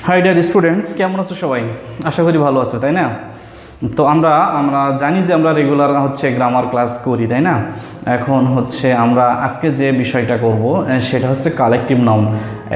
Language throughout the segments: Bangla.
হাই ডিয়ার স্টুডেন্টস, কেমন আছো সবাই? আশা করি ভালো আছো, তাই না? তো আমরা জানি যে আমরা রেগুলার গ্রামার ক্লাস করি, তাই না? এখন আমরা আজকে যে বিষয়টা করব সেটা হচ্ছে কালেকটিভ নাউন।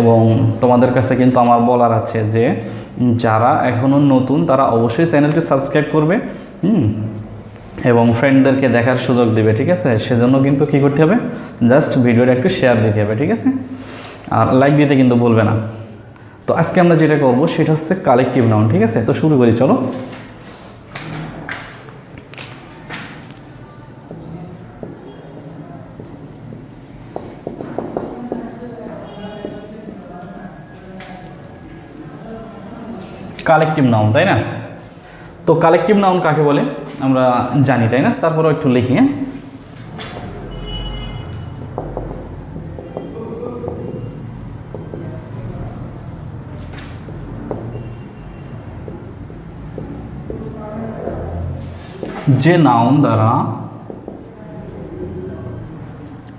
এবং তোমাদের কাছে কিন্তু আমার বলার আছে যে যারা এখনও নতুন তারা অবশ্যই চ্যানেলটি সাবস্ক্রাইব করবে এবং ফ্রেন্ডদেরকে দেখার সুযোগ দেবে, ঠিক আছে? সেজন্য কিন্তু কী করতে হবে, জাস্ট ভিডিওটা একটু শেয়ার দিতে হবে, ঠিক আছে? আর লাইক দিতে কিন্তু ভুলবে না। তো আজকে আমরা যেটা করব সেটা হচ্ছে কালেকটিভ নাউন, ঠিক আছে? তো শুরু করি, চলো। কালেকটিভ নাউন, তাই না? তো কালেকটিভ নাউন কাকে বলে আমরা জানি, তাই না? তারপরেও একটু লিখি। যে নাউন দ্বারা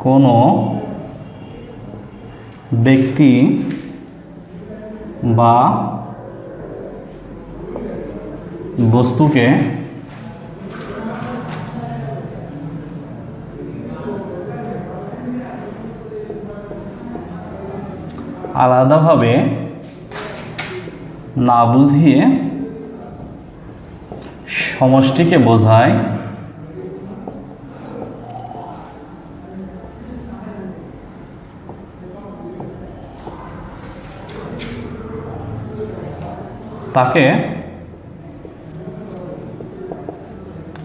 কোনো ব্যক্তি বা বস্তুকে আলাদাভাবে না বুঝিয়ে সমষ্টিকে বোঝায় তাকে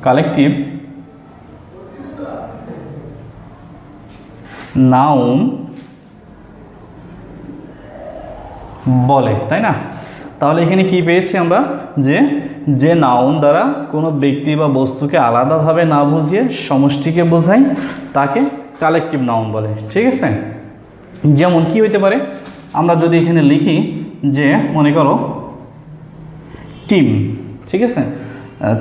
কালেকটিভ নাউন বলে, তাই না? তাহলে এখানে কি পেয়েছি আমরা, যে নাউন দ্বারা কোনো ব্যক্তি বা বস্তুকে আলাদাভাবে না বুঝিয়ে সমষ্টিকে বোঝায় তাকে কালেকটিভ নাউন বলে, ঠিক আছে? যেমন কি হইতে পারে, আমরা যদি এখানে লিখি যে মনে করো টিম, ঠিক আছে?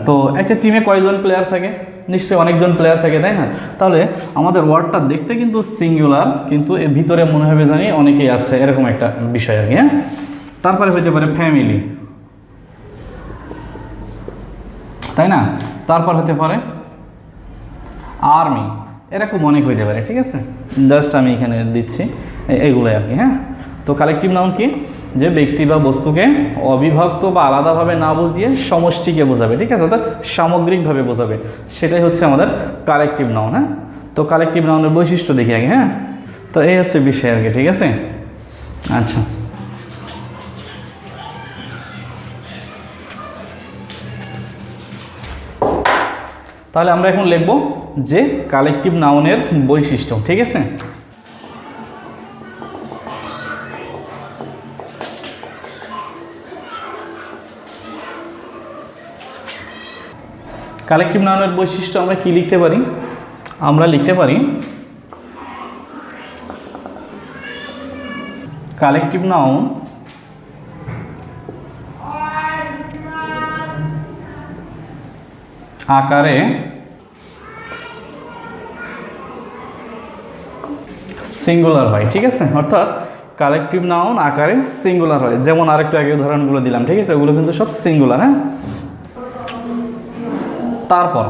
তো একটা টিমে কয়জন প্লেয়ার থাকে? নিশ্চয়ই অনেকজন প্লেয়ার থাকে, তাই না? তাহলে আমাদের ওয়ার্ডটা দেখতে কিন্তু সিঙ্গুলার, কিন্তু এর ভিতরে মনে হবে জানি অনেকেই আছে, এরকম একটা বিষয় আর কি। হ্যাঁ, তারপরে হইতে পারে ফ্যামিলি, তাই না? তারপর হতে পারে আর্মি, এরকম অনেক হইতে পারে, ঠিক আছে? জাস্ট আমি এখানে দিচ্ছি এইগুলোই আর কি। হ্যাঁ, তো কালেকটিভ নাউন কি, যে ব্যক্তি বা বস্তুকে অবিভক্ত বা আলাদাভাবে না বুঝিয়ে সমষ্টিকে বোঝাবে, ঠিক আছে? অর্থাৎ সামগ্রিকভাবে বোঝাবে, সেটাই হচ্ছে আমাদের কালেকটিভ নাউন। হ্যাঁ, তো কালেকটিভ নাউনের বৈশিষ্ট্য দেখি আগে। হ্যাঁ, তো এই হচ্ছে বিষয় আর কি, ঠিক আছে? আচ্ছা, তাহলে আমরা এখন লিখব যে কালেকটিভ নাউনের বৈশিষ্ট্য, ঠিক আছে? কালেকটিভ নাউনের বৈশিষ্ট্য আমরা কি লিখতে পারি? আমরা লিখতে পারি কালেকটিভ নাউন আকারে সিঙ্গুলার হয়, ঠিক আছে? অর্থাৎ কালেকটিভ নাউন আকারে সিঙ্গুলার হয়, যেমন আরেকটু আগে উদাহরণগুলো দিলাম, ঠিক আছে? ওগুলো কিন্তু সব সিঙ্গুলার। হ্যাঁ, তারপর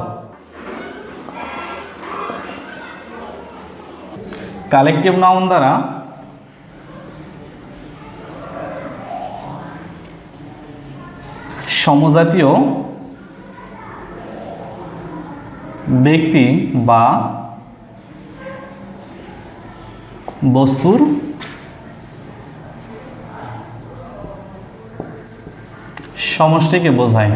কালেকটিভ নাউন দ্বারা সমজাতীয় ব্যক্তি বা বস্তুর সমষ্টিকে বোঝায়।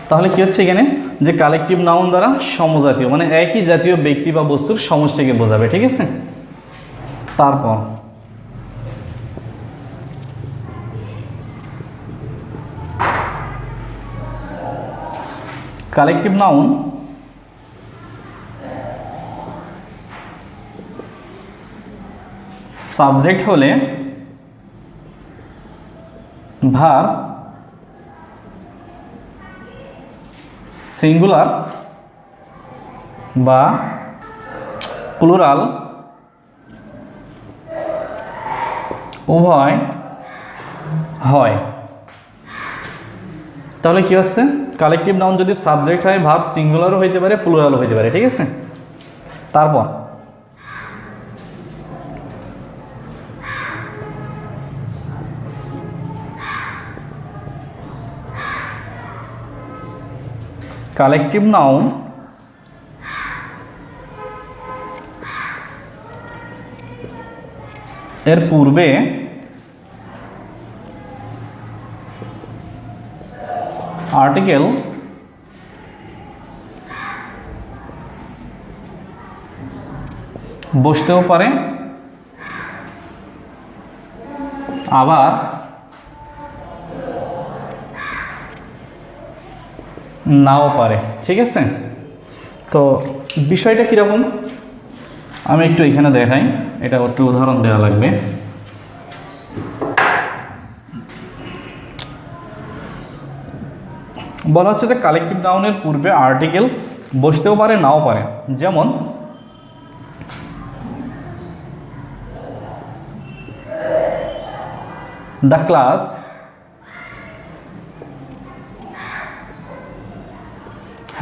তাহলে কি হচ্ছে এখানে, যে কালেকটিভ নাউন দ্বারা সমজাতীয় মানে একই জাতীয় ব্যক্তি বা বস্তুর সমষ্টিকে বোঝাবে, ঠিক আছে? তারপর কালেকটিভ নাউন সাবজেক্ট হলে ভার্ব সিঙ্গুলার বা প্লুরাল উভয় হয়। তাহলে কি হচ্ছে, কালেকটিভ নাউন যদি সাবজেক্ট হয় ভার্ব সিঙ্গুলারও হইতে পারে প্লুরালও হইতে পারে, ঠিক আছে। তারপর কালেকটিভ নাউন এর পূর্বে আর্টিকেল বসতেও পারে আবার নাও পারে, ঠিক আছে। তো বিষয়টা কীরকম আমি একটু এখানে দেখাই, এটা একটু উদাহরণ দেওয়া লাগবে। বলা হচ্ছে যে কালেকটিভ নাউনের পূর্বে আর্টিকেল বসতেও পারে নাও পারে, যেমন the class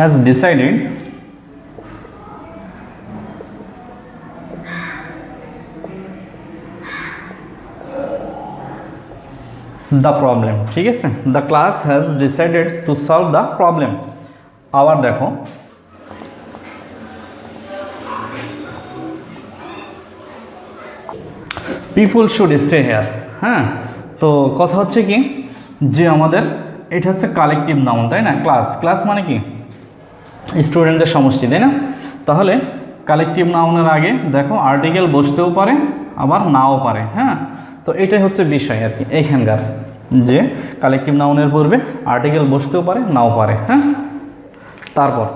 has decided the problem, ঠিক আছে। the class has decided to solve the problem। আবার দেখো people should stay here। হ্যাঁ, তো কথা হচ্ছে কি যে আমাদের এটা হচ্ছে কালেকটিভ নাউন, তাই না। ক্লাস মানে কি স্টুডেন্টদের সমষ্টি, তাই না। তাহলে কালেকটিভ নাউনের আগে দেখো আর্টিকেল বসতেও পারে আবার নাও পারে। হ্যাঁ, তো এটাই হচ্ছে বিষয় আর কি এইখানকার, যে কালেকটিভ নাউনের পূর্বে আর্টিকেল বসতেও পারে নাও পারে। হ্যাঁ, তারপর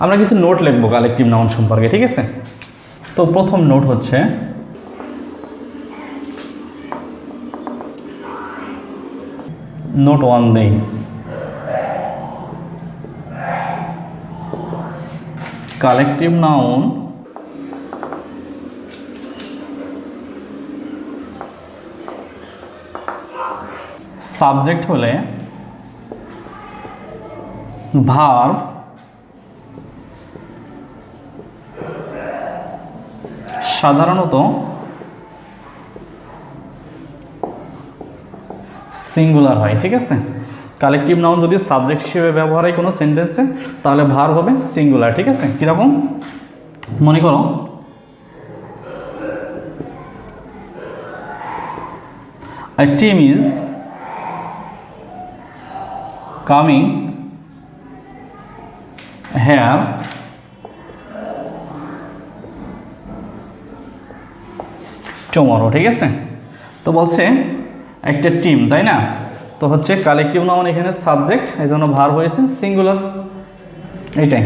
আমরা কিছু নোট লিখবো কালেকটিভ নাউন সম্পর্কে, ঠিক আছে। তো প্রথম নোট হচ্ছে নোট 1 দেই। কালেকটিভ নাউন সাবজেক্ট হলে ভার্ব সাধারণত সিঙ্গুলার হয়, ঠিক আছে। কালেকটিভ নাউন যদি সাবজেক্ট হিসেবে ব্যবহার হয় কোনো সেন্টেন্সে তাহলে ভার্ব হবে সিঙ্গুলার, ঠিক আছে। কীরকম মনে করো, a team is coming here tomorrow, ঠিক আছে। তো বলছে একটা টিম, তাই না। তো হচ্ছে কালেকটিভ নাউন এখানে সাবজেক্ট, এই জন্য ভার্ব হয়েছে সিঙ্গুলার, এইটাই।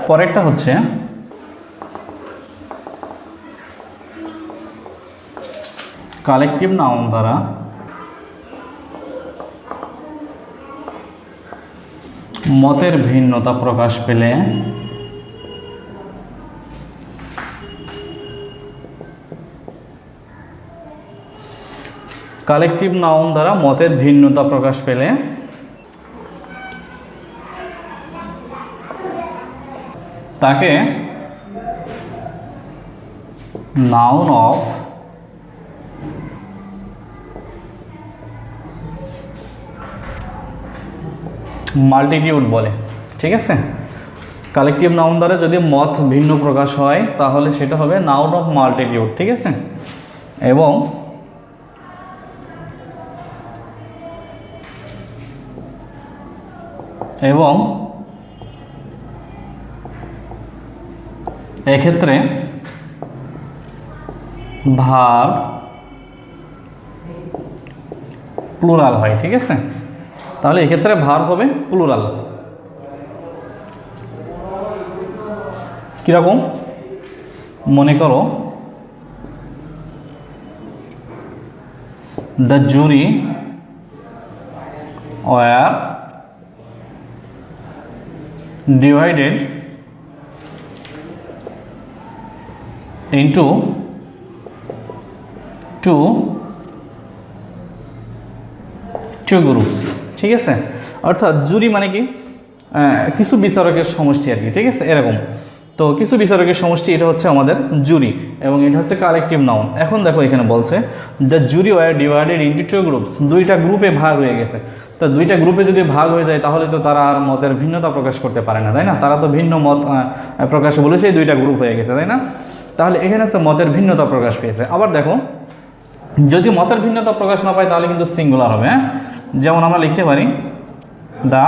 পরেরটা হচ্ছে কালেকটিভ নাউন দ্বারা মতের ভিন্নতা প্রকাশ পেলে কালেকটিভ নাউন দ্বারা মতের ভিন্নতা প্রকাশ পেলে তাকে নাউন অফ মাল্টিটিউড বলে, ঠিক আছে। কালেকটিভ নাউন দ্বারা যদি মত ভিন্ন প্রকাশ হয় তাহলে সেটা হবে নাউন অফ মাল্টিটিউড, ঠিক আছে। এবং এবং এক্ষেত্রে ভার্ব প্লুরাল হয়, ঠিক আছে। তাহলে এক্ষেত্রে ভার্ব হবে প্লুরাল। কিরকম মনে করো, the jury were divided into two groups. ঠিক আছে, অর্থাৎ জুরি মানে কি কিছু বিচারকের সমষ্টি আর কি। ঠিক আছে, এরকম তো কিছু বিচারকের সমষ্টি, এটা হচ্ছে আমাদের জুরি এবং এটা হচ্ছে কালেকটিভ নাউন। এখন দেখো এখানে বলছে the jury were divided into two groups, দুইটা গ্রুপে ভাগ হয়ে গেছে। তো দুইটা গ্রুপে যদি ভাগ হয়ে যায় তাহলে তো তারা আর মতের ভিন্নতা প্রকাশ করতে পারে না, তাই না? তারা তো ভিন্ন মত প্রকাশ বলেছে, দুইটা গ্রুপ হয়ে গেছে, তাই না? তাহলে এখানে হচ্ছে মতের ভিন্নতা প্রকাশ পেয়েছে। আবার দেখো যদি মতের ভিন্নতা প্রকাশ না পায় তাহলে কিন্তু সিঙ্গুলার হবে। হ্যাঁ, যেমন আমরা লিখতে পারি the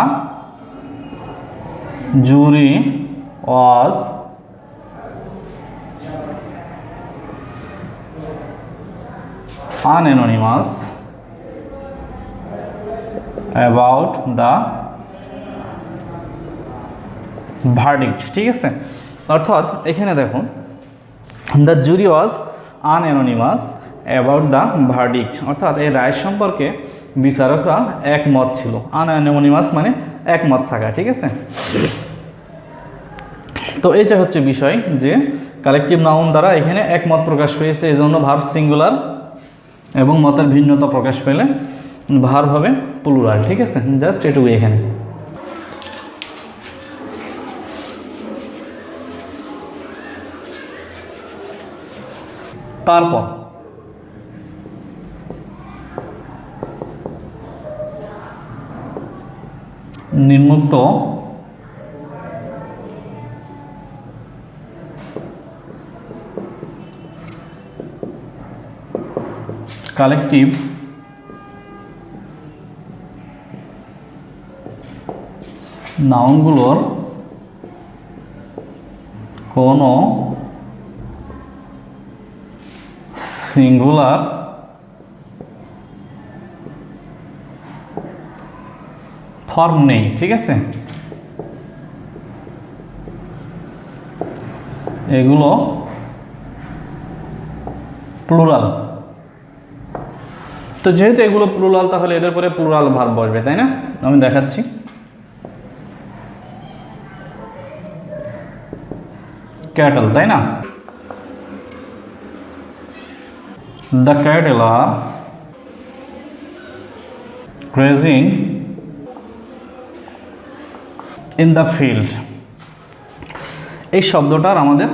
jury was unanimous about the verdict। ঠিক আছে, অর্থাৎ এখানে দেখো the jury was unanimous about the verdict, অর্থাৎ এই রায় সম্পর্কে বিচারকরা একমত ছিল। আনঅ্যানোনিমাস মানে একমত থাকা। ঠিক আছে, তো এটা হচ্ছে বিষয় যে কালেকটিভ নাউন দ্বারা এখানে একমত প্রকাশ পেয়েছে, এই জন্য ভার্ব সিঙ্গুলার, এবং মতের ভিন্নতা প্রকাশ পেলে ভার্ব হবে প্লুরাল। ঠিক আছে, জাস্ট এটুকুই এখানে। তারপর নিম্নোক্ত কালেকটিভ নাউনগুলোর কোনো সিঙ্গুলার ফর্ম নেই। ঠিক আছে, এগুলো প্লুরাল। তো যেহেতু এগুলো প্লুরাল তাহলে এদের পরে প্লুরাল ভার্ব বসবে, তাই না? আমি দেখাচ্ছি। ক্যাটল, তাই না? The cattle are grazing in the field। এই শব্দটার আমাদের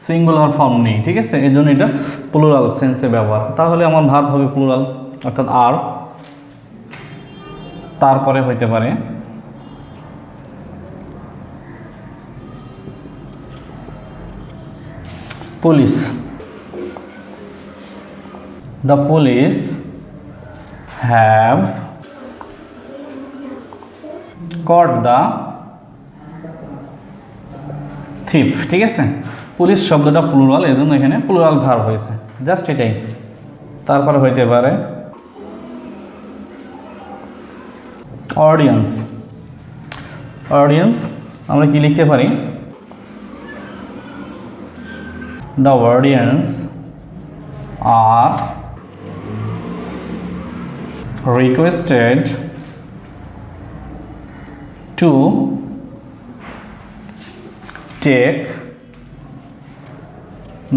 সিঙ্গুলার ফর্ম নেই। ঠিক আছে, এই জন্য এটা প্লুরাল সেন্সে ব্যবহার। তাহলে আমার ভার্ব হবে প্লুরাল, অর্থাৎ আর, তারপরে হইতে পারে police. The police have caught the thief। ঠিক আছে, পুলিশ শব্দটা প্লুরাল, এই জন্য এখানে প্লুরাল ভার্ব হয়েছে, জাস্ট এটাই। তারপরে হইতে পারে অডিয়েন্স। অডিয়েন্স আমরা কি লিখতে পারি? The audience are requested to take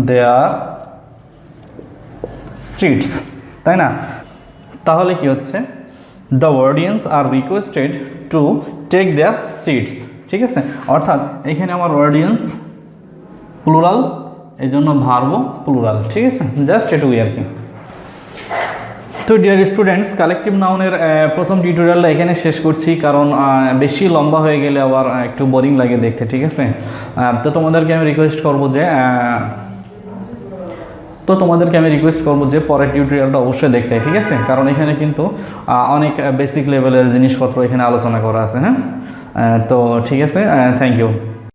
their seats, তাই না? তাহলে কি হচ্ছে? The audience are requested to take their seats। ঠিক আছে, অর্থাৎ এখানে আমার অডিয়েন্স প্লুরাল, এই জন্য ভার্বও প্লুরাল। ঠিক আছে, জাস্ট এটুকুই আর কি। তো ডিয়ার স্টুডেন্টস, কালেকটিভ নাউনের প্রথম টিউটোরিয়ালটা এখানে শেষ করছি, কারণ বেশি লম্বা হয়ে গেলে আবার একটু বোরিং লাগে দেখতে। ঠিক আছে, তো তোমাদেরকে আমি রিকোয়েস্ট করবো যে পরের টিউটোরিয়ালটা অবশ্যই দেখতে। ঠিক আছে, কারণ এখানে কিন্তু অনেক বেসিক লেভেলের জিনিসপত্র এখানে আলোচনা করা আছে। হ্যাঁ, তো ঠিক আছে, থ্যাংক ইউ।